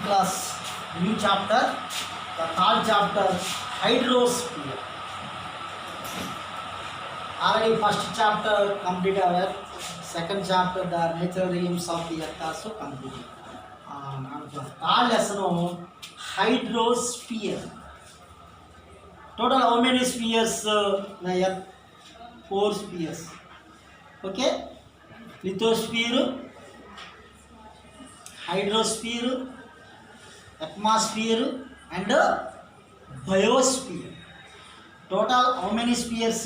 class, new chapter, the third chapter, hydrosphere. Already first chapter completed our second chapter, the natural realms of the earth also completed. Third lesson, hydrosphere. Total how many spheres the earth? 4 spheres. Okay, lithosphere, hydrosphere, atmosphere and biosphere. Total how many spheres?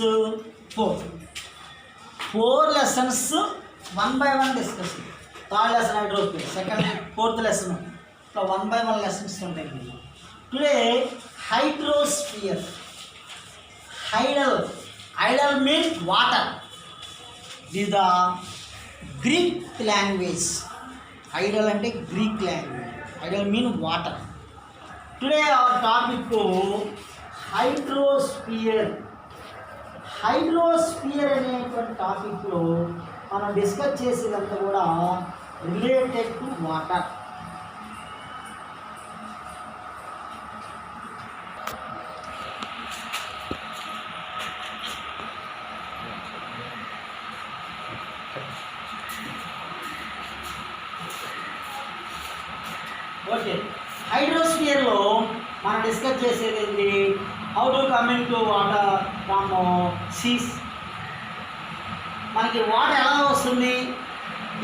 4. 4 lessons one by one discussing. Third lesson hydrosphere, second, fourth lesson. So one by one lessons ఉంటాయి. Today hydrosphere. Hydal means water. This is the Greek language. Hydal అంటే Greek language. Hydal means water. Today our topic hydrosphere. Hydrosphere అనేటువంటి టాపిక్లో మనం discuss చేసేదంతా కూడా related to water. Okay, హైడ్రోస్ఫియర్లో మనం discuss చేసేది ఏంటి? How to coming to water from seas. మనకి వాటర్ ఎలా వస్తుంది,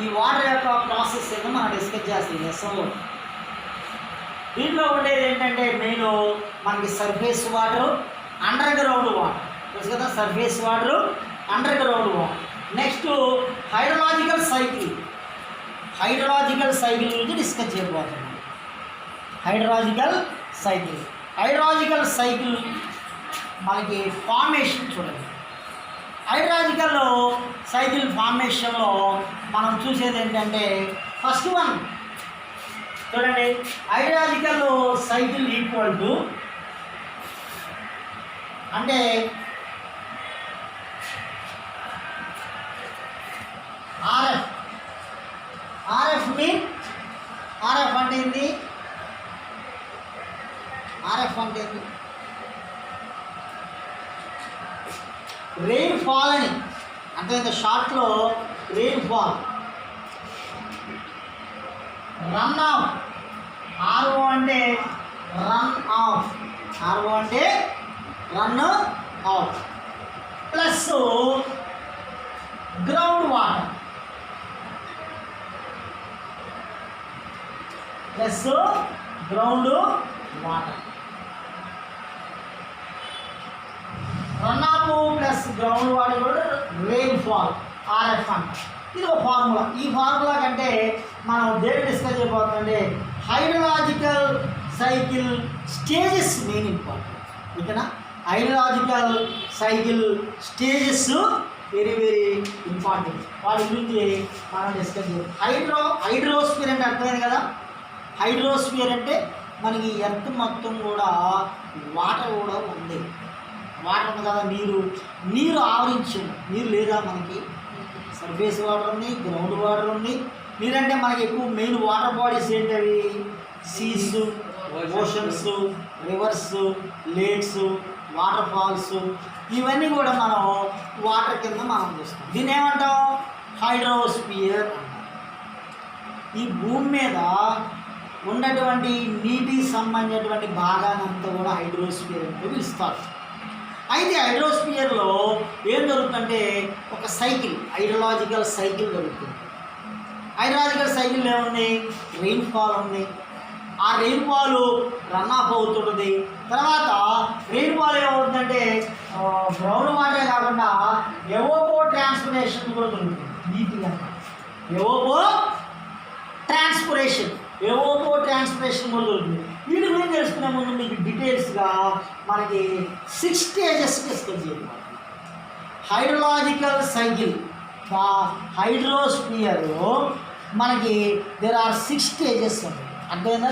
ఈ వాటర్ యొక్క ప్రాసెస్ ఏదో మనం డిస్కస్ చేస్తాం లెసన్లో. దీంట్లో ఉండేది ఏంటంటే మెయిన్ మనకి surface water, under ground water తెలుసు కదా. Surface water, under ground water. Next hydrological cycle. Hydrological cycle గురించి డిస్కస్ చేయబోతున్నాం. హైడ్రలాజికల్ సైకిల్ మనకి ఫార్మేషన్ చూడండి. హైడ్రలాజికల్ సైకిల్ ఫార్మేషన్లో మనం చూసేది ఏంటంటే ఫస్ట్ వన్ చూడండి. హైడ్రలాజికల్ సైకిల్ ఈక్వల్ టు అంటే ఆర్ఎఫ్ మీన్ ఆర్ఎఫ్ అంటే ఏంటి? ఆర్ఎఫ్ అంటే ఏంటి? రెయిన్ ఫాల్ అని అంటే షార్ట్లో rainfall. Run off, RO అంటే రన్ ఆఫ్, ఆర్ఓ అంటే run off plus ground water plus ground water. Run off plus ground water కూడా రెయిన్ ఫాల్, ఆర్ఎఫ్ అంట. ఇది ఒక ఫార్ములా. ఈ ఫార్ములా కంటే మనం దేని డిస్కస్ చేయబోతుందంటే hydrological cycle stages main important. ఓకేనా? Hydrological cycle stages very very important. వాటి గురించి మనం డిస్కస్ చేయాలి. హైడ్రోస్ఫియర్ అంటే అర్థమైంది కదా. హైడ్రోస్ఫియర్ అంటే మనకి ఎర్త్ మొత్తం కూడా వాటర్ కూడా ఉంది. వాటర్ ఉంది కదా, నీరు ఆవరించింది. నీరు లేదా మనకి? సర్ఫేస్ వాటర్ ఉంది, గ్రౌండ్ వాటర్ ఉంది. నీరంటే మనకి ఎక్కువ మెయిన్ వాటర్ బాడీస్ ఏంటవి? Seas, oceans, rivers, lakes, waterfalls. ఇవన్నీ కూడా మనం వాటర్ కింద మనం చూస్తాం. దీన్ని ఏమంటాం? హైడ్రోస్ఫియర్ అంటాం. ఈ భూమి మీద ఉన్నటువంటి నీటికి సంబంధించినటువంటి భాగానంతా కూడా హైడ్రోస్ఫియర్ అంటే పిలుస్తారు. అయితే హైడ్రోస్ఫియర్లో ఏం జరుగుతుందంటే ఒక సైకిల్, హైడ్రలాజికల్ సైకిల్ జరుగుతుంది. హైడ్రలాజికల్ సైకిల్ ఏముంది? రెయిన్ ఫాల్ ఉంది. ఆ రెయిన్ ఫాల్ రన్ ఆఫ్ అవుతుంటుంది. తర్వాత రెయిన్ ఫాల్ ఏమవుతుందంటే గ్రౌండ్ వాటరే కాకుండా ఎవోపో ట్రాన్స్పిరేషన్ కూడా జరుగుతుంది. నీట్గా ఎవోపో ట్రాన్స్పిరేషన్ కూడా జరుగుతుంది. వీటి గురించి తెలుసుకునే ముందు మీకు డీటెయిల్స్గా మనకి 6 స్టేజెస్ డిస్కస్ చేయాలి. హైడ్రలాజికల్ సైకిల్ హైడ్రోస్ఫియర్లో మనకి దేర్ ఆర్ 6 స్టేజెస్ ఉంటాయి. అర్థమైందా?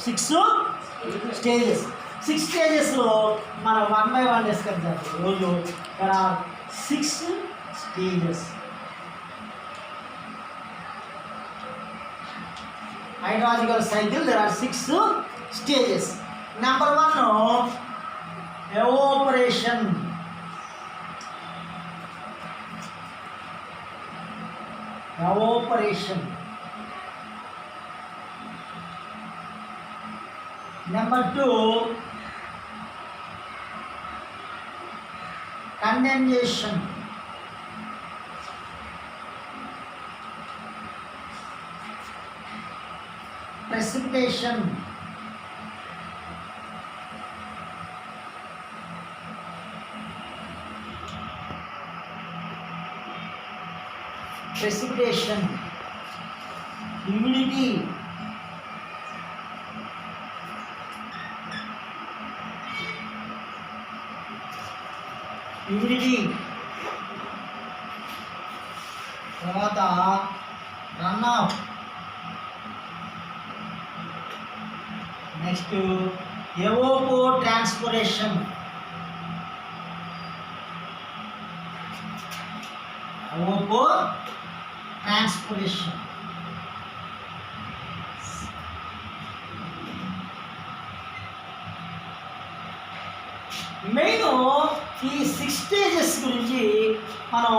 6 స్టేజెస్. 6 స్టేజెస్లో మనం 1 by 1 డిస్కస్ చేస్తాం రోజు. There are 6 stages. hydrological cycle there are 6 stages. Number 1, evaporation. Number 2, condensation. Precipitation. Humidity. తర్వాత run of. Next evapotranspiration. Main ఈ 6 స్టేజెస్ గురించి మనం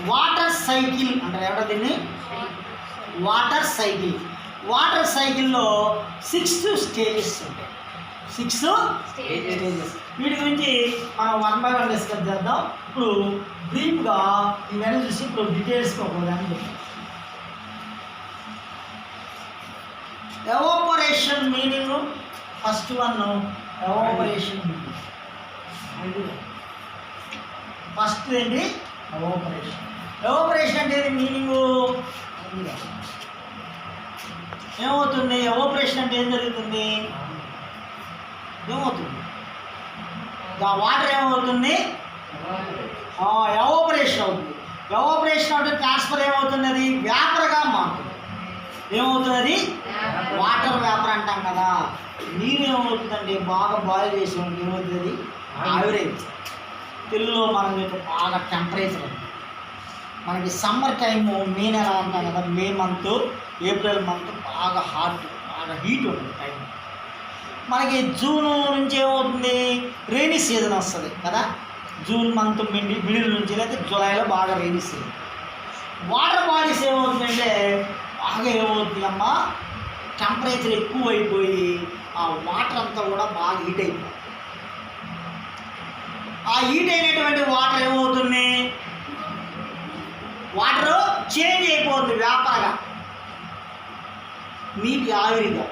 వాటర్ సైకిల్ అంటారు. ఎవరో దీన్ని వాటర్ సైకిల్లో 6 స్టేజెస్ ఉంటాయి. 6 స్టేజెస్. వీటి గురించి మనం 1 by 1 డిస్కస్ చేద్దాం. ఇప్పుడు బ్రీఫ్గా ఇవన్నీ చూసి ఇప్పుడు డీటెయిల్స్గా ఒకదాన్ని చెప్తాం. Evaporation meaning. First one evaporation meaning. First ఏంటి ఎవాపరేషన్ అంటే మీనింగు ఏమవుతుంది? ఎవాపరేషన్ అంటే ఏం జరుగుతుంది? ఏమవుతుంది? వాటర్ ఏమవుతుంది? ఎవాపరేషన్ అవుతుంది. ఎవాపరేషన్ అంటే ట్రాన్స్ఫర్ ఏమవుతుంది? అది వేపర్గా మారుతుంది. ఏమవుతుంది? అది వాటర్ వేపర్ అంటాం కదా. నీరు ఏమవుతుందండి? బాగా బాయిల్ చేసి ఏమవుతుంది? అది ఆవిరేజ్. తెలుగులో మనం బాగా టెంపరేచర్. మనకి సమ్మర్ టైము మే నెల అంటాం కదా. మే మంత్, ఏప్రిల్ మంత్ బాగా హీట్ ఉంటుంది టైం. మనకి జూన్ నుంచి ఏమవుతుంది? రైనీ సీజన్ వస్తుంది కదా. జూన్ మంత్ మిడిల్ నుంచి లేదా జూలైలో బాగా రైనీ సీజన్. వాటర్ బాడీస్ ఏమవుతుందంటే బాగా ఏమవుతుంది అమ్మ, టెంపరేచర్ ఎక్కువ అయిపోయి ఆ వాటర్ అంతా కూడా బాగా హీట్ అయిపోతుంది. ఆ హీట్ అయినటువంటి వాటర్ ఏమవుతుంది? వాటర్ చేంజ్ అయిపోతుంది వేపర్గా, నీటి ఆవిరిగా.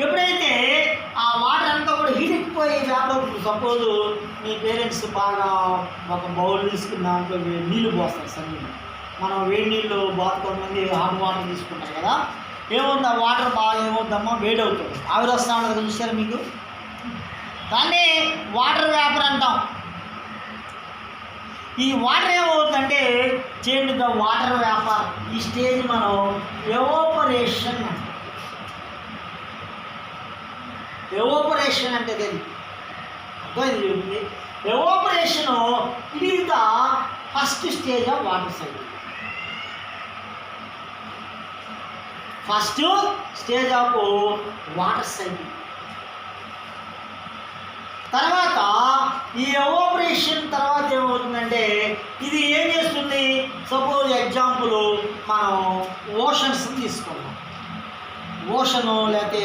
ఎప్పుడైతే ఆ వాటర్ అంతా కూడా హీట్ ఎక్కిపోయి వేపర్, సపోజు మీ పేరెంట్స్ బాగా ఒక బౌల్ తీసుకున్న దాంట్లో నీళ్ళు పోస్తారు సన్నీళ్ళు. మనం వేడి నీళ్ళు కొంతమంది హాట్ వాటర్ తీసుకుంటారు కదా. ఏమవుతుంది? ఆ వాటర్ బాగా ఏమవుతుందమ్మా? వేడి అవుతుంది, ఆవిరి వస్తూ ఉంటుంది. చూసారు మీకు? దాన్ని వాటర్ వేపర్ అంటాం. ఈ వాటర్ ఏమవుతుందంటే చేంజ్ ద వాటర్ వేపర్. ఈ స్టేజ్ మనం ఎవాపరేషన్ అంటాం. ఎవాపరేషన్ అంటే అర్థమైంది. Evaporation it is the first stage of water cycle. First stage of water cycle. తర్వాత ఈ ఎవాపరేషన్ తర్వాత ఏమవుతుందంటే ఇది ఏం చేస్తుంది? సపోజ్ ఎగ్జాంపుల్ మనం ఓషన్స్ తీసుకున్నాం. ఓషను లేకపోతే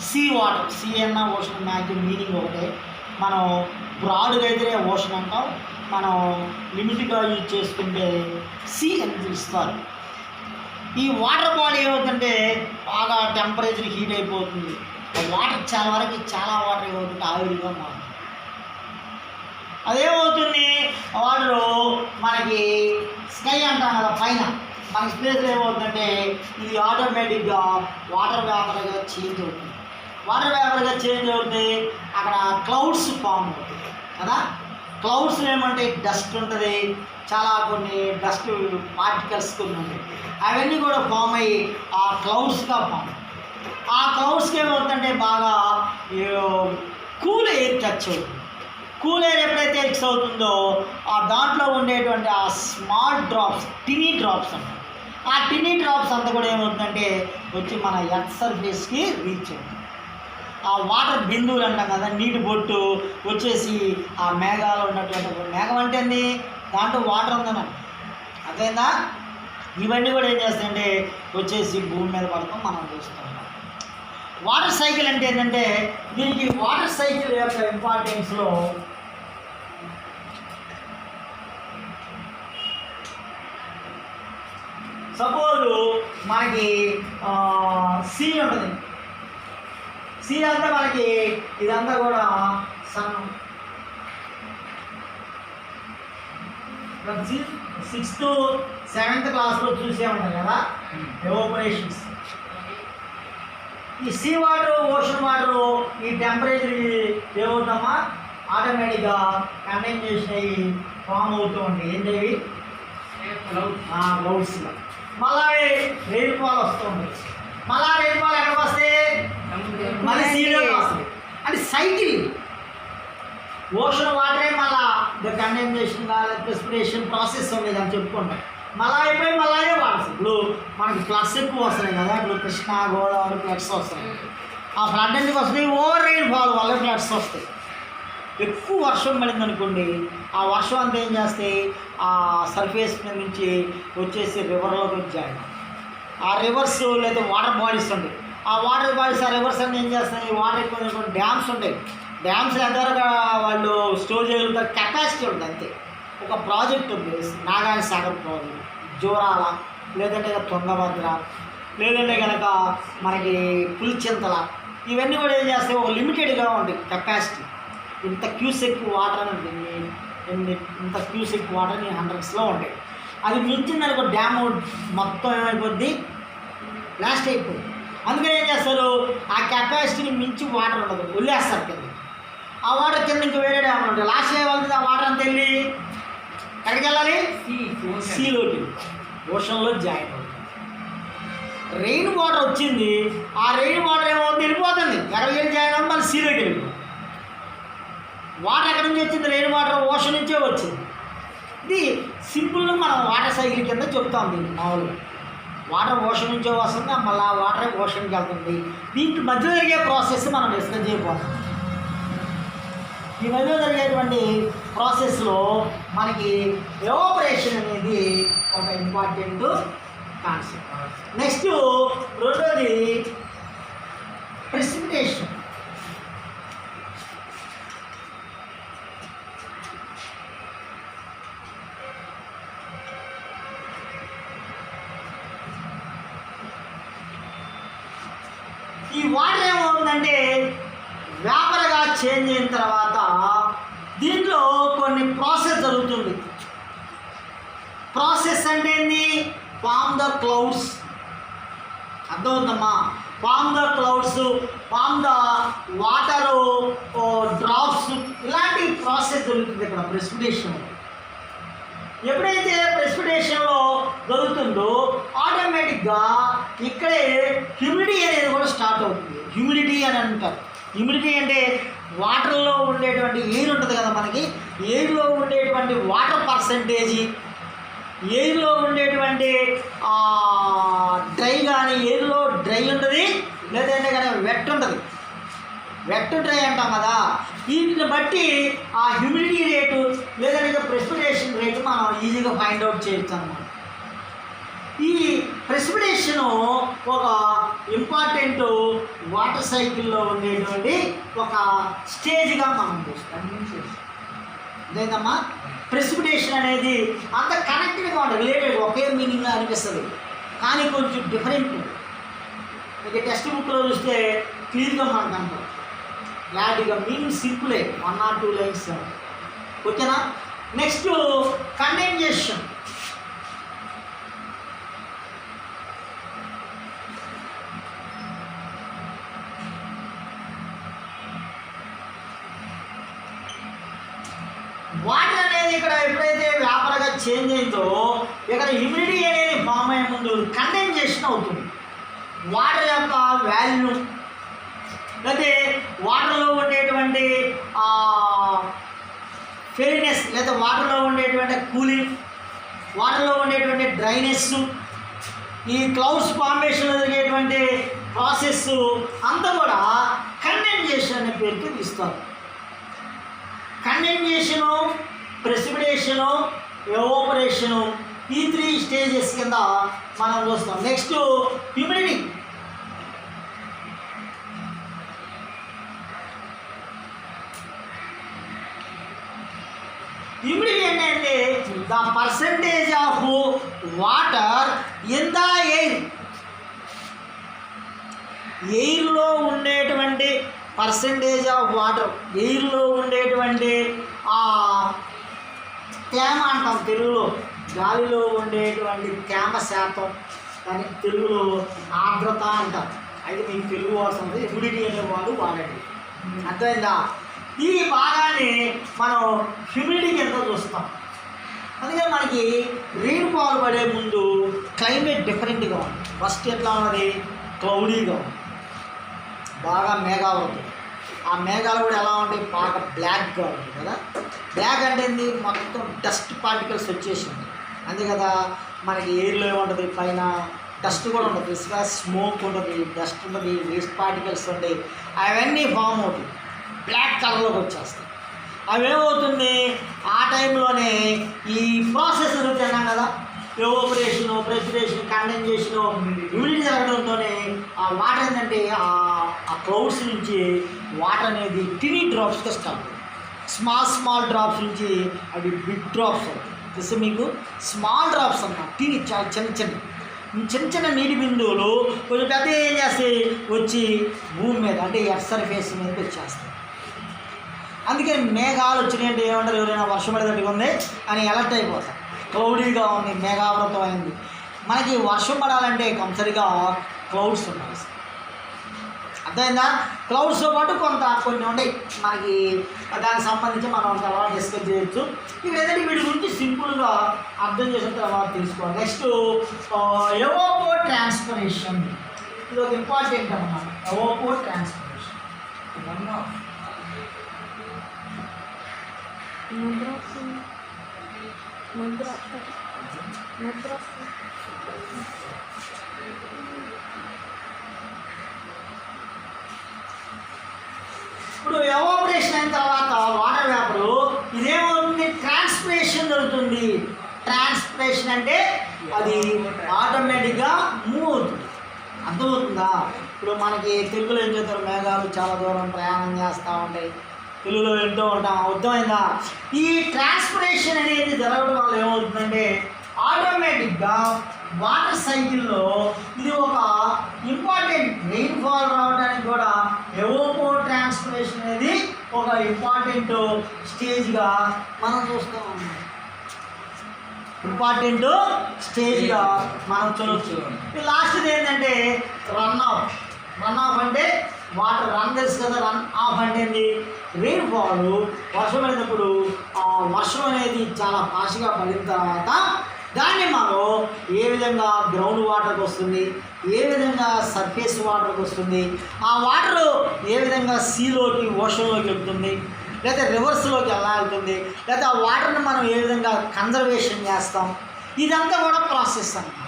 సీ వాటర్. సీ అన్న ఓషన్ మ్యాక్సిమం మీనింగ్ ఒకటే. మనం బ్రాడ్గా అయితే ఓషన్ అంటాం, మనం లిమిట్గా యూజ్ చేసుకుంటే సీ అని పిలుస్తారు. ఈ వాటర్ బాడీ ఏమవుతుందంటే బాగా టెంపరేచర్ హీట్ అయిపోతుంది. వాటర్ చాలా వాటర్ ఏమవుతుంది? ఆవిరిగా మారుతుంది. అదేమవుతుంది? వాటర్ మనకి స్కై అంటాం కదా, పైన మన స్పేస్లో ఏమవుతుందంటే ఇది ఆటోమేటిక్గా వాటర్ వేపర్గా చేంజ్ అవుతుంది. వాటర్ వేపర్గా చేంజ్ అవుతుంది. అక్కడ క్లౌడ్స్ ఫామ్ అవుతుంది కదా. క్లౌడ్స్ ఏమంటే డస్ట్ ఉంటుంది, చాలా కొన్ని డస్ట్ పార్టికల్స్ కొన్ని ఉంటాయి. అవన్నీ కూడా ఫామ్ అయ్యి ఆ క్లౌడ్స్గా ఫామ్. ఆ క్లౌడ్స్కి ఏమవుతుందంటే బాగా కూల్ ఎయిర్ టచ్ అవుతుంది. కూల్ ఎయిర్ ఎప్పుడైతే ఎక్స్ అవుతుందో ఆ దాంట్లో ఉండేటువంటి ఆ స్మాల్ డ్రాప్స్, టినీ డ్రాప్స్ అంటారు. ఆ టినీ డ్రాప్స్ అంతా కూడా ఏమవుతుందంటే వచ్చి మన ఎర్త్ సర్ఫేస్కి రీచ్ అవుతుంది. ఆ వాటర్ బిందువులు అంటాం కదా, నీటి బొట్టు వచ్చేసి ఆ మేఘాలు ఉన్నటువంటి మేఘం అంటే అన్ని దాంట్లో వాటర్ ఉందన్నమాట. అదేనా ఇవన్నీ కూడా ఏం చేస్తాయంటే వచ్చేసి భూమి మీద పడతాం మనం చూస్తాం. వాటర్ సైకిల్ అంటే ఏంటంటే దీనికి వాటర్ సైకిల్ యొక్క ఇంపార్టెన్స్లో సపోజ్ మనకి సీ ఉంటుంది. సీ అంతా మనకి ఇదంతా కూడా సిక్స్త్ సెవెంత్ క్లాస్లో చూసే ఉంటాం కదా ఎవాపరేషన్స్. ఈ సీ వాటర్ ఓషన్ వాటర్ ఈ టెంపరేచర్ ఏమవుతామా ఆటోమేటిక్గా కండెన్సేషన్ అయ్యి ఫామ్ అవుతూ ఉంటాయి. ఏంటవి క్లౌడ్స్గా. మళ్ళీ రెయిన్ఫాల్ వస్తూ ఉంటుంది. మళ్ళీ రెయిన్ఫాల్ ఎక్కడికి వస్తే మళ్ళీ సీలోకి వస్తుంది. అంటే సైకిల్. ఓషన్ వాటరే మళ్ళీ ద కండెన్సేషన్ ప్రెసిపిటేషన్ ప్రాసెస్ ఉండేది అని చెప్పుకుంటాం. మళ్ళీ అయిపోయి మళ్ళీ వాటర్. ఇప్పుడు మనకి ఫ్లడ్స్ ఎక్కువ వస్తున్నాయి కదా, ఇప్పుడు కృష్ణా గోదావరి ఫ్లడ్స్ వస్తున్నాయి. ఆ ఫ్లడ్ ఎందుకు వస్తుంది? ఓవర్ రెయిన్ఫాల్ వల్ల ఫ్లడ్స్ వస్తాయి. ఎక్కువ వర్షం పడింది అనుకోండి, ఆ వర్షం అంతా ఏం చేస్తాయి ఆ సర్ఫేస్ మీద నుంచి వచ్చేసి రివర్లోకి వచ్చాయి. ఆ రివర్స్ లేదా వాటర్ బాడీస్ ఉంటాయి. ఆ వాటర్ బాడీస్ ఆ రివర్స్ అన్నీ ఏం చేస్తాయి వాటర్ ఎక్కువ డ్యామ్స్ ఉంటాయి. డ్యామ్స్ ఎంతవరకు వాళ్ళు స్టోర్ చేయగలుగుతారు కెపాసిటీ ఉంటుంది అంతే. ఒక ప్రాజెక్ట్ ఉంది నాగార్జున సాగర్ ప్రాజెక్ట్, జోరాల, లేదంటే తుంగభద్ర, లేదంటే కనుక మనకి పులిచింతల, ఇవన్నీ కూడా ఏం చేస్తాయి ఒక లిమిటెడ్గా ఉంటాయి కెపాసిటీ. ఇంత క్యూసెక్ వాటర్ అని ఉంటుంది, ఇంత క్యూసెక్ వాటర్ హండ్రెడ్స్లో ఉంటాయి. అది మించిందనుకో డ్యామ్ మొత్తం ఏమైపోద్ది లాస్ట్ అయిపోయింది. అందుకని ఏం చేస్తారు ఆ కెపాసిటీని మించి వాటర్ ఉండదు, వదిలేస్తారు కింద. ఆ వాటర్ కింద ఇంకా వేరే డ్యామ్ ఉంటాయి. లాస్ట్ వెళ్తుంది ఆ వాటర్ అంతా వెళ్ళి ఎక్కడికి వెళ్ళాలి? సీలోకి, ఓషన్లో జాయిన్ అవుతుంది. రెయిన్ వాటర్ వచ్చింది, ఆ రెయిన్ వాటర్ ఏమవుతుంది వెళ్ళిపోతుంది, ఎక్కడికి వెళ్ళి జాయిన్ అవుతుంది మళ్ళీ సీలోకి వెళ్ళిపోతుంది. వాటర్ ఎక్కడి నుంచి వచ్చింది? రెయిన్ వాటర్ ఓషన్ నుంచే వచ్చింది. ఇది సింపుల్గా మనం వాటర్ సైకిల్ కింద చెప్తాం. దీన్ని మామూలుగా వాటర్ ఓషన్ నుంచే వస్తుంది, మళ్ళీ ఆ వాటర్ ఓషన్కి వెళ్తుంది. దీంట్లో మధ్య జరిగే ప్రాసెస్ మనం డిస్కస్ చేయబోతాం. ఈ మధ్య జరిగేటువంటి ప్రాసెస్లో మనకి ఎవాపరేషన్ అనేది ఒక ఇంపార్టెంట్ కాన్సెప్ట్. నెక్స్ట్ రెండోది ప్రెసిపిటేషన్. ఈ వాటర్ ఏమవుతుందంటే వేపర్గా చేంజ్ అయిన తర్వాత దీంట్లో కొన్ని ప్రాసెస్ జరుగుతుంది. ప్రాసెస్ అంటే ఏంటి? Form the clouds. అర్థమవుతుందమ్మా? Form the clouds, form the water drops, ఇలాంటి ప్రాసెస్ జరుగుతుంది ఇక్కడ ప్రెసిపిటేషన్. ఎప్పుడైతే ప్రెసిపిటేషన్లో జరుగుతుందో ఆటోమేటిక్గా ఇక్కడే హ్యూమిడిటీ అనేది కూడా స్టార్ట్ అవుతుంది. హ్యూమిడిటీ అని అంటారు. హ్యూమిడిటీ అంటే వాటర్లో ఉండేటువంటి ఎయిర్ ఉంటుంది కదా మనకి, ఎయిర్లో ఉండేటువంటి వాటర్ పర్సంటేజీ, ఎయిర్లో ఉండేటువంటి డ్రై కానీ ఎయిర్లో డ్రై ఉంటుంది, లేదంటే కానీ వెట్ ఉంటుంది. వెట్ డ్రై అంటాం కదా, వీటిని బట్టి ఆ హ్యూమిడిటీ రేటు లేదంటే ప్రెసిపిటేషన్ రేటు మనం ఈజీగా ఫైండ్ అవుట్ చేయొచ్చు అన్నమాట. ఈ ప్రెసిపిటేషను ఒక ఇంపార్టెంట్ వాటర్ సైకిల్లో ఉండేటువంటి ఒక స్టేజ్గా మనం చూస్తాం. అదేంటమ్మా ప్రెసిపిటేషన్ అనేది అంత కనెక్టెడ్గా ఉంటుంది, రిలేటెడ్ ఒకే మీనింగ్గా అనిపిస్తుంది, కానీ కొంచెం డిఫరెంట్. మీకు టెక్స్ట్ బుక్లో చూస్తే క్లియర్గా మనకు అంటారు, క్లారిటీగా మీనింగ్ సింపులే, 1 or 2 లైన్స్. ఓకేనా? Next condensation. వాటర్ అనేది ఇక్కడ ఎప్పుడైతే వేపర్గా చేంజ్ అయిందో ఇక్కడ హ్యూమిడిటీ అనేది ఫామ్ అయ్యే ముందు కండెన్సేషన్ అవుతుంది. వాటర్ యొక్క వాల్యూమ్ లేకపోతే వాటర్లో ఉండేటువంటి ఫెయిర్నెస్, లేదా వాటర్లో ఉండేటువంటి కూలింగ్, వాటర్లో ఉండేటువంటి డ్రైనెస్, ఈ క్లౌడ్స్ ఫార్మేషన్ జరిగేటువంటి ప్రాసెస్ అంతా కూడా కండెన్సేషన్ అనే పేరుతో ఇస్తారు. కండెన్సేషను, ప్రెసిపిటేషను, ఎవాపరేషను, ఈ 3 స్టేజెస్ కింద మనం చూస్తాం. Next humidity. హ్యూమిడిటీ అంటే the percentage of water in the air. ఎయిర్లో ఉండేటువంటి పర్సంటేజ్ ఆఫ్ వాటర్, ఎయిర్లో ఉండేటువంటి తేమ అంటాం తెలుగులో, గాలిలో ఉండేటువంటి తేమ శాతం, కానీ తెలుగులో ఆర్ద్రత అంటారు. అయితే మీకు తెలుగు వస్తుంది, హ్యూమిడిటీ అనే వాళ్ళు వాడండి. అర్థమైందా? ఈ భాగాన్ని మనం హ్యూమిడిటీ కింద చూస్తాం. అందుకని మనకి రెయిన్ఫాల్ పడే ముందు క్లైమేట్ డిఫరెంట్గా ఉంది. ఫస్ట్ ఎట్లా ఉన్నది? క్లౌడీగా ఉంది, బాగా మేఘాలు ఉంటాయి. ఆ మేఘాలు కూడా ఎలా ఉంటాయి? బాగా బ్లాక్గా ఉంటుంది కదా. బ్లాక్ అంటే ఏంది? మొత్తం డస్ట్ పార్టికల్స్ వచ్చేసింది. అంతే కదా. మనకి ఎయిర్లో ఏముంటుంది? పైన డస్ట్ కూడా ఉంటుంది, ఇసుక స్మోక్ ఉంటుంది, డస్ట్ ఉంటుంది, వేస్ట్ పార్టికల్స్ ఉంటాయి. అవన్నీ ఫామ్ అవుతాయి, బ్లాక్ కలర్లోకి వచ్చేస్తాయి. అవేమవుతుంది? ఆ టైంలోనే ఈ ప్రాసెస్ జరుగుతున్నాం కదా, ఎవాపరేషను, ప్రెసిపిటేషన్, కండెన్సేషను, హ్యూమిడిటీ జరగడంతోనే ఆ వాటర్ ఏంటంటే ఆ క్లౌడ్స్ నుంచి వాటర్ అనేది టినీ డ్రాప్స్గా స్టార్ట్ అవుతుంది. స్మాల్ డ్రాప్స్ నుంచి అవి బిగ్ డ్రాప్స్ అవుతాయి. తెలుసు మీకు? స్మాల్ డ్రాప్స్ అన్నమాట, టీని చాలా చిన్న నీటి బిందువులు కొంచెం పెద్ద ఏం చేస్తాయి? వచ్చి భూమి మీద అంటే ఎర్త్ సర్ఫేస్ మీదకి వచ్చేస్తాయి. అందుకే మేఘాలు వచ్చినాయంటే ఏమంటారు? ఎవరైనా వర్షం పడేటట్టుగా ఉంది అని అలర్ట్ అయిపోతారు. క్లౌడీగా ఉంది, మేఘావృతం అయింది. మనకి వర్షం పడాలంటే కంపల్సరీగా క్లౌడ్స్ ఉండాలి. అర్థమైందా? క్లౌడ్స్తో పాటు కొన్ని ఉంటాయి మనకి, దానికి సంబంధించి మనం తర్వాత డిస్కస్ చేయొచ్చు. ఇక్కడ ఏదంటే వీటి గురించి సింపుల్గా అర్థం చేసిన తర్వాత తీసుకోవాలి. Next evapotranspiration. ఇది ఒక ఇంపార్టెంట్ అన్నమాట. ఎవాపో ట్రాన్స్పిరేషన్ ఇప్పుడు ఎవాపరేషన్ అయిన తర్వాత వాటర్ వేపరు ఇదేమవుతుంది? ట్రాన్స్పిరేషన్ జరుగుతుంది. ట్రాన్స్పిరేషన్ అంటే అది ఆటోమేటిక్గా మూవ్ అవుతుంది. అర్థమవుతుందా? ఇప్పుడు మనకి తెలుగులో ఏం చేస్తారు? మేఘాలు చాలా దూరం ప్రయాణం చేస్తూ ఉంటాయి, తెలుగులో వింటూ ఉంటాం. అర్థమైందా? ఈ ట్రాన్స్పిరేషన్ అనేది జరగడం వల్ల ఏమవుతుందంటే ఆటోమేటిక్గా వాటర్ సైకిల్లో ఇది ఒక ఇంపార్టెంట్. రెయిన్ఫాల్ రావడానికి కూడా ఎవాపో ట్రాన్స్పిరేషన్ అనేది ఒక ఇంపార్టెంట్ స్టేజ్గా మనం చూస్తూ ఉన్నాం. ఇంపార్టెంట్ స్టేజ్గా మనం చూడవచ్చు. లాస్ట్ది ఏంటంటే రన్ ఆఫ్. రన్ ఆఫ్ అంటే వాటర్ రన్ తెలుసు కదా, రన్ ఆఫ్ అంటే రెయిన్ఫాల్. వర్షం పడినప్పుడు ఆ వర్షం అనేది చాలా ఫాస్ట్గా పడిన తర్వాత దాన్ని మనం ఏ విధంగా గ్రౌండ్ వాటర్కి వస్తుంది, ఏ విధంగా సర్ఫేస్ వాటర్కి వస్తుంది, ఆ వాటర్ ఏ విధంగా సీలోకి, ఓషన్లోకి వెళ్తుంది, లేదా రివర్స్లోకి ఎలా వెళ్తుంది, లేదా ఆ వాటర్ని మనం ఏ విధంగా కన్జర్వేషన్ చేస్తాం, ఇదంతా కూడా ప్రాసెస్ అన్నమాట.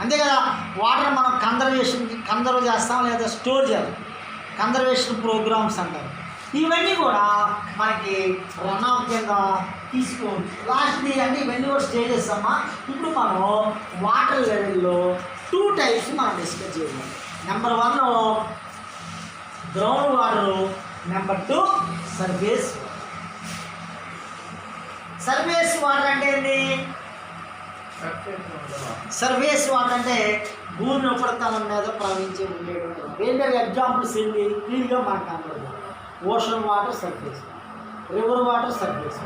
అంతే కదా. వాటర్ మనం కన్జర్వ్ చేస్తాం లేదా స్టోర్ చేయాలి, కన్జర్వేషన్ ప్రోగ్రామ్స్ అంటారు. ఇవన్నీ కూడా మనకి రన్ ఆఫ్ కింద తీసుకోవచ్చు. లాస్ట్ది అంటే ఇవన్నీ కూడా స్టేజెస్ అమ్మా. ఇప్పుడు మనం వాటర్ లెవెల్లో 2 టైప్స్ మనం డిస్కస్ చేయాలి. Number 1 ground water, number 2 surface. Surface water అంటే ఏంటి? సర్ఫేస్ వాటర్ అంటే భూమి ఉపరితలం మీద ప్రవహించే ఉండేటువంటి వేరే ఎగ్జాంపుల్స్ ఏంటి క్లియర్గా మనకు కనబడుతుంది. Ocean water surface, river water surface,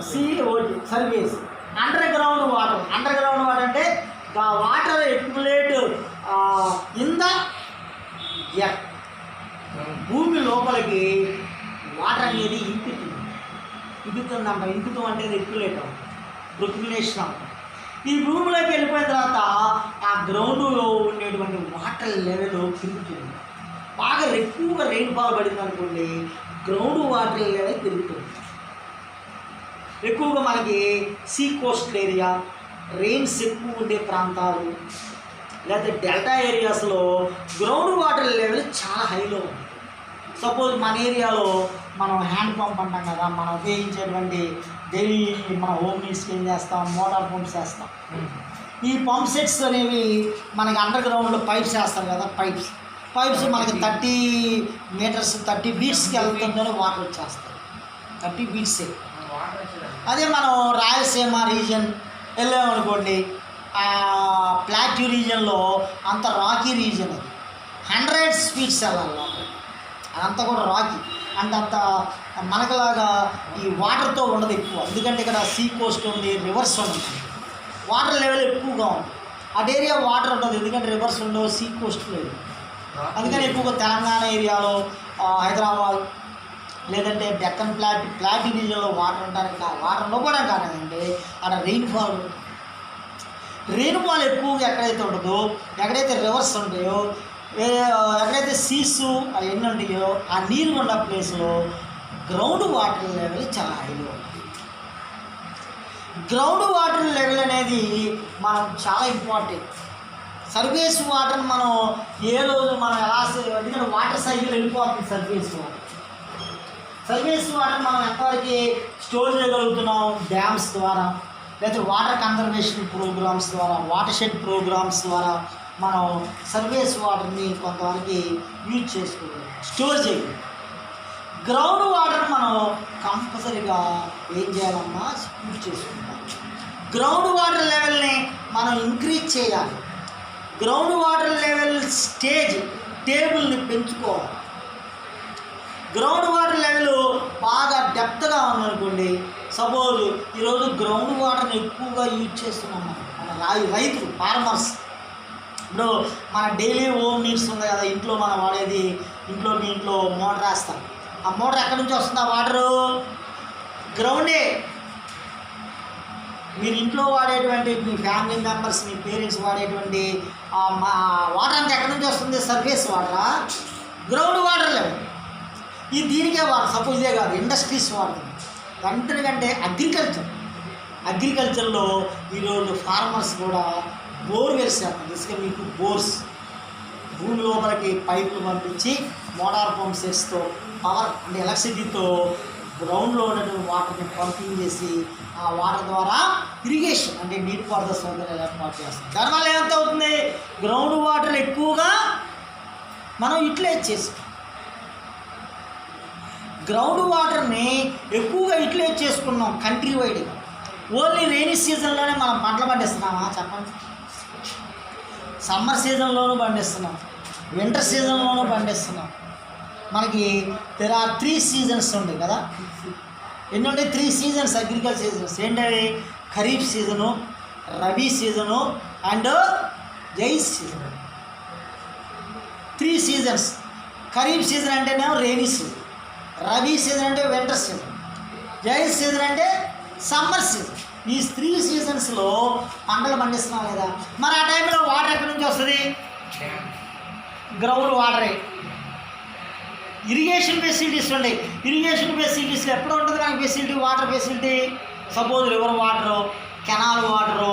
sea ఓటి surface. Under ground water. Under ground water అంటే the water accumulate in the earth. భూమి లోపలికి వాటర్ అనేది ఇంకుతుందమ్మ. ఇంకుతం అనేది ఎక్యుములేట్ అవుతుంది, ప్రొక్యులేషన్ అవుతుంది. ఈ భూమిలోకి వెళ్ళిపోయిన తర్వాత ఆ గ్రౌండ్లో ఉండేటువంటి వాటర్ లెవెల్ పెరుగుతుంది. బాగా ఎక్కువగా రెయిన్ఫాల్ పడింది అనుకోండి, గ్రౌండ్ వాటర్ లెవెల్ పెరుగుతుంది. ఎక్కువగా మనకి సీ కోస్టల్ ఏరియా, రెయిన్స్ ఎక్కువ ఉండే ప్రాంతాలు లేదా డెల్టా ఏరియాస్లో గ్రౌండ్ వాటర్ లెవెల్ చాలా హైలో ఉంది. సపోజ్ మన ఏరియాలో మనం హ్యాండ్ పంప్ అంటాం కదా, మనం ఉపయోగించేటువంటి డైలీ మన హోమ్ నీడ్స్కి ఏం చేస్తాం, మోటార్ పంప్స్ వేస్తాం. ఈ పంప్ సెట్స్ అనేవి మనకి అండర్ గ్రౌండ్లో పైప్స్ వేస్తారు కదా, పైప్స్ మనకి 30 మీటర్స్ 30 ఫీట్స్కి వెళ్తుంటేనే వాటర్ వచ్చేస్తాయి. 30 ఫీట్సే. అదే మనం రాయలసీమ రీజన్ వెళ్ళామనుకోండి, ప్లాట్యూ రీజన్లో అంత రాకీ రీజన్, అది 100 ఫీట్స్ వెళ్ళాలి వాటర్. అదంతా కూడా రాకీ అంటే అంత మనకులాగా ఈ వాటర్తో ఉండదు ఎక్కువ. ఎందుకంటే ఇక్కడ సీ కోస్ట్ ఉంది, రివర్స్ ఉంది, వాటర్ లెవెల్ ఎక్కువగా ఉంది. అటు ఏరియా వాటర్ ఉంటుంది ఎందుకంటే రివర్స్ ఉండవు, సీ కోస్ట్ లేదు. అందుకని ఎక్కువగా తెలంగాణ ఏరియాలో, హైదరాబాద్ లేదంటే డెక్కన్ ప్లాట్యూ రీజియన్లో వాటర్ ఉండడానికి వాటర్ ఉండకపోవడం కాదండి, అక్కడ రెయిన్ఫాల్ ఎక్కువగా ఎక్కడైతే ఉంటుందో, ఎక్కడైతే రివర్స్ ఉంటాయో, ఎక్కడైతే సీసు అవన్నీ ఉంటాయో ఆ నీరు ఉన్న ప్లేస్లో గ్రౌండ్ వాటర్ లెవెల్ చాలా హైలో ఉంటుంది. గ్రౌండ్ వాటర్ లెవెల్ అనేది మనం చాలా ఇంపార్టెంట్. సర్ఫేస్ వాటర్ని మనం ఏ రోజు మనం ఎలా ఎందుకంటే వాటర్ సైకిల్ వెళ్ళిపోతుంది. సర్ఫేస్ వాటర్ మనం ఎంతవరకు స్టోర్ చేయగలుగుతున్నాం, డ్యామ్స్ ద్వారా లేకపోతే వాటర్ కన్జర్వేషన్ ప్రోగ్రామ్స్ ద్వారా, వాటర్ షెడ్ ప్రోగ్రామ్స్ ద్వారా మనం సర్ఫేస్ వాటర్ని కొంతవరకు యూజ్ చేసుకోగలం, స్టోర్ చేయగలం. గ్రౌండ్ వాటర్ మనం కంపల్సరీగా ఏం చేయాలన్నా యూజ్ చేసుకుంటాం. గ్రౌండ్ వాటర్ లెవెల్ని మనం ఇంక్రీజ్ చేయాలి. గ్రౌండ్ వాటర్ లెవెల్ టేబుల్ని పెంచుకోవాలి. గ్రౌండ్ వాటర్ లెవెల్ బాగా డెప్త్గా ఉందనుకోండి, సపోజ్ ఈరోజు గ్రౌండ్ వాటర్ని ఎక్కువగా యూజ్ చేస్తున్నాం మన రైతులు, ఫార్మర్స్. ఇప్పుడు మన డైలీ హోమ్ నీడ్స్ ఉంది కదా, ఇంట్లో మనం వాడేది, మీ ఇంట్లో మోటార్ వేస్తాం. ఆ మోటార్ ఎక్కడి నుంచి వస్తుంది? ఆ వాటరు గ్రౌండే. మీరు ఇంట్లో వాడేటువంటి మీ ఫ్యామిలీ మెంబర్స్, మీ పేరెంట్స్ వాడేటువంటి వాటర్ అంతా ఎక్కడి నుంచి వస్తుంది? సర్ఫేస్ వాటరా, గ్రౌండ్ వాటర్ లెవెల్. ఈ దీనికే వాటర్. సపోజ్ ఇదే కాదు, ఇండస్ట్రీస్ వాడుతుంది. ఎందుకంటే అగ్రికల్చర్లో ఈరోజు ఫార్మర్స్ కూడా బోర్వెల్స్ చేస్తారు. ఇసుక మీకు బోర్స్, భూమి లోపలికి పైపులు పంపించి మోటార్ పంప్ సెట్స్తో పవర్ అంటే ఎలక్ట్రిసిటీతో గ్రౌండ్లో ఉన్నటువంటి వాటర్ని పంపింగ్ చేసి ఆ వాటర్ ద్వారా ఇరిగేషన్ అంటే నీటిపారుదల సౌకర్యాలు ఏర్పాటు చేస్తాం. దానివల్ల ఏమంత అవుతుంది? గ్రౌండ్ వాటర్ ఎక్కువగా మనం యూటిలైజ్ చేస్తాం. గ్రౌండ్ వాటర్ని ఎక్కువగా యూటిలైజ్ చేసుకున్నాం కంట్రీ వైడ్గా. ఓన్లీ రెయినీ సీజన్లోనే మనం పంటలు పండిస్తున్నామా చెప్పండి? సమ్మర్ సీజన్లోనూ పండిస్తున్నాం, వింటర్ సీజన్లోనూ పండిస్తున్నాం. మనకి there are 3 సీజన్స్ ఉంది కదా. ఎన్ని ఉంటాయి? 3 సీజన్స్ అగ్రికల్చర్ సీజన్స్. ఏంటవి? Kharif season, rabi season and zaid season. 3 seasons. Kharif season అంటేనేమో రెయినీ సీజన్, రబీ సీజన్ అంటే వింటర్ సీజన్, జైద్ సీజన్ అంటే సమ్మర్ సీజన్. ఈ 3 సీజన్స్లో పంటలు పండిస్తున్నాం లేదా? మరి ఆ టైంలో వాటర్ ఎక్కడి నుంచి వస్తుంది? గ్రౌండ్ వాటరే. ఇరిగేషన్ ఫెసిలిటీస్ ఉంటాయి. ఇరిగేషన్ ఫెసిలిటీస్లో ఎప్పుడు ఉంటుంది మనకి facility? Water facility. Suppose river water, canal water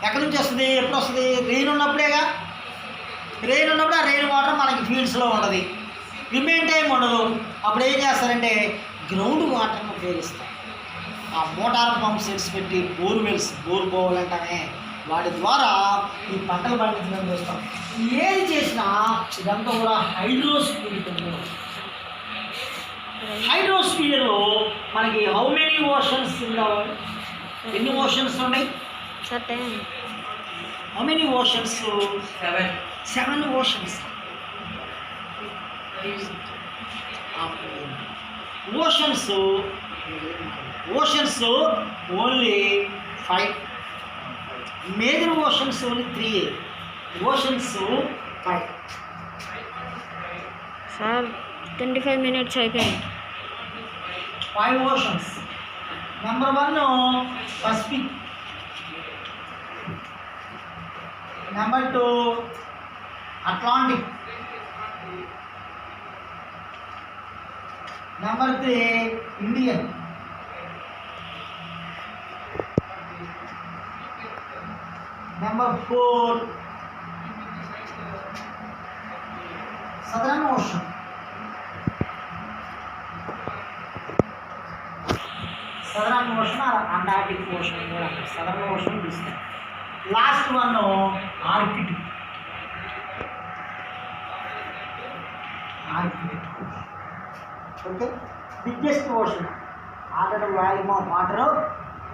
ఎక్కడి నుంచి వస్తుంది? ఎప్పుడు వస్తుంది? రెయిన్ ఉన్నప్పుడేగా. రెయిన్ ఉన్నప్పుడు ఆ రెయిన్ వాటర్ మనకి ఫీల్డ్స్లో ఉంటుంది, రిమైన్ టైం ఉండదు. అప్పుడు ఏం చేస్తారంటే గ్రౌండ్ వాటర్ని ఉపయోగిస్తారు. ఆ మోటార్ పంప్ సెట్స్ పెట్టి బోర్ పోవాలంటానే వాటి ద్వారా ఈ పంటలు పండించడం చేస్తాం. ఏది చేసినా ఇదంతా కూడా హైడ్రోస్ఫియర్లో మనకి హౌ మెనీ ఓషన్స్ ఉండవు? ఎన్ని ఓషన్స్ ఉన్నాయి? How many oceans? 7 oceans. Oceans only 5. Major oceans only 3. Oceans 5. Sir 25 minutes అయిపోయింది. 5 oceans. Number 1 Pacific, number 2 Atlantic, number 3 Indian, Number 4, Southern Ocean. Southern Ocean or Antarctic Ocean. Southern Ocean is there. Last one, Arctic. Okay, biggest ocean. Order volume of water,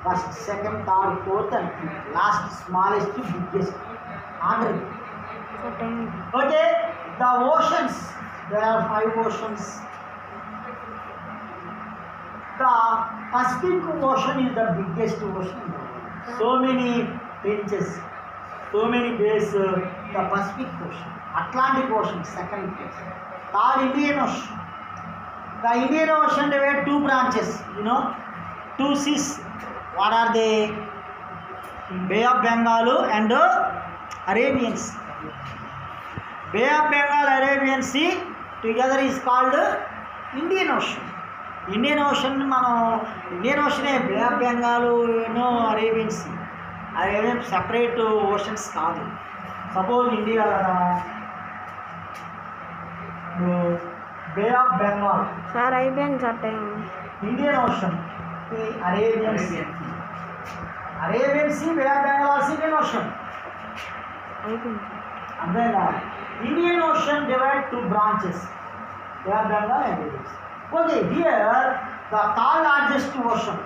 first, second, third, fourth, and fifth. Last, smallest to biggest. Order. Okay, the oceans. There are 5 oceans. The Pacific Ocean is the biggest ocean in the world. So many beaches, so many bays. The Pacific Ocean. Atlantic Ocean, second place. Third, Indian Ocean. The Indian Ocean, there were 2 branches, 2 seas. What are they? Bay of Bengal and Arabian Sea. Bay of Bengal, Arabian Sea together is called Indian Ocean. Indian Ocean, Indian Ocean, Bay of Bengal, Arabian Sea. Arabian separate oceans కాదు. Suppose India, Bay of Bengal. Sir అయిపోయింది sir time. Indian Ocean, the Arabian Sea. Arabian Sea, Bay of Bengal, Indian Ocean. అయిపోయింది. And then Indian Ocean divided 2 branches. Bay of Bengal and Arabian Sea. Okay, here the third largest ocean,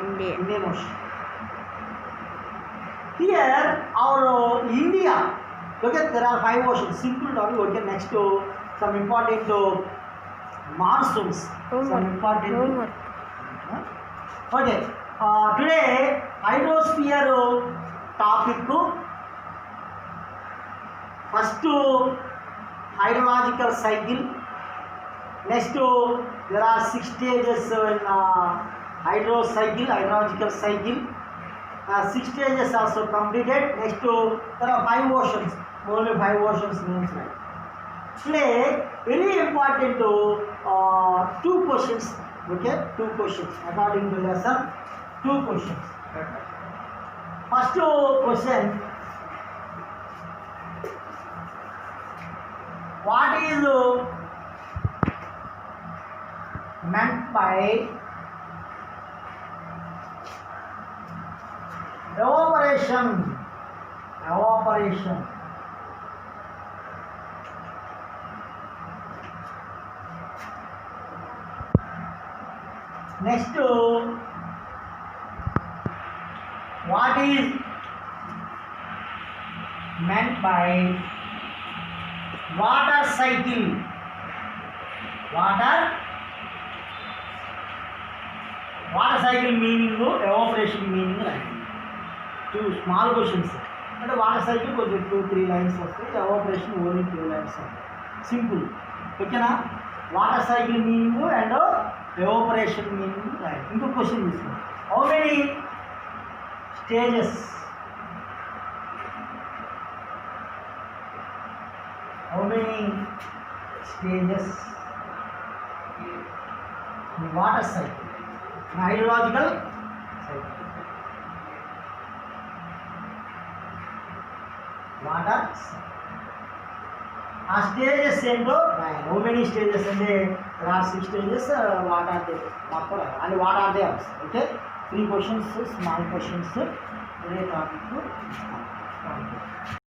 Indian Ocean. Here our India. Okay, there are 5 oceans. Simple topic. Okay, next to some important monsoons. Some important. Okay, today hydrosphere topic. First, hydrological cycle. Next, there are 6 stages in hydrological cycle. 6 stages also completed. Next, there are 5 oceans. Only 5 oceans names right. Today, very important 2 questions. Okay, 2 questions according to lesson. 2 questions. First question: what is meant by evaporation? Next, what is meant by water cycle? Water cycle meaning, evaporation meaning. 2 small questions. And water cycle was 2-3 lines. Evaporation only 2 lines. Simple. Okay na? Water cycle meaning and evaporation meaning. Right. Into question is how many stages? How many stages in water cycle? Hydrological cycle. Water cycle. Stages ఏంటో how many stages అంటే there are 6 stages. What are they? And what are they? Okay, 3 questions, small questions. Today topic.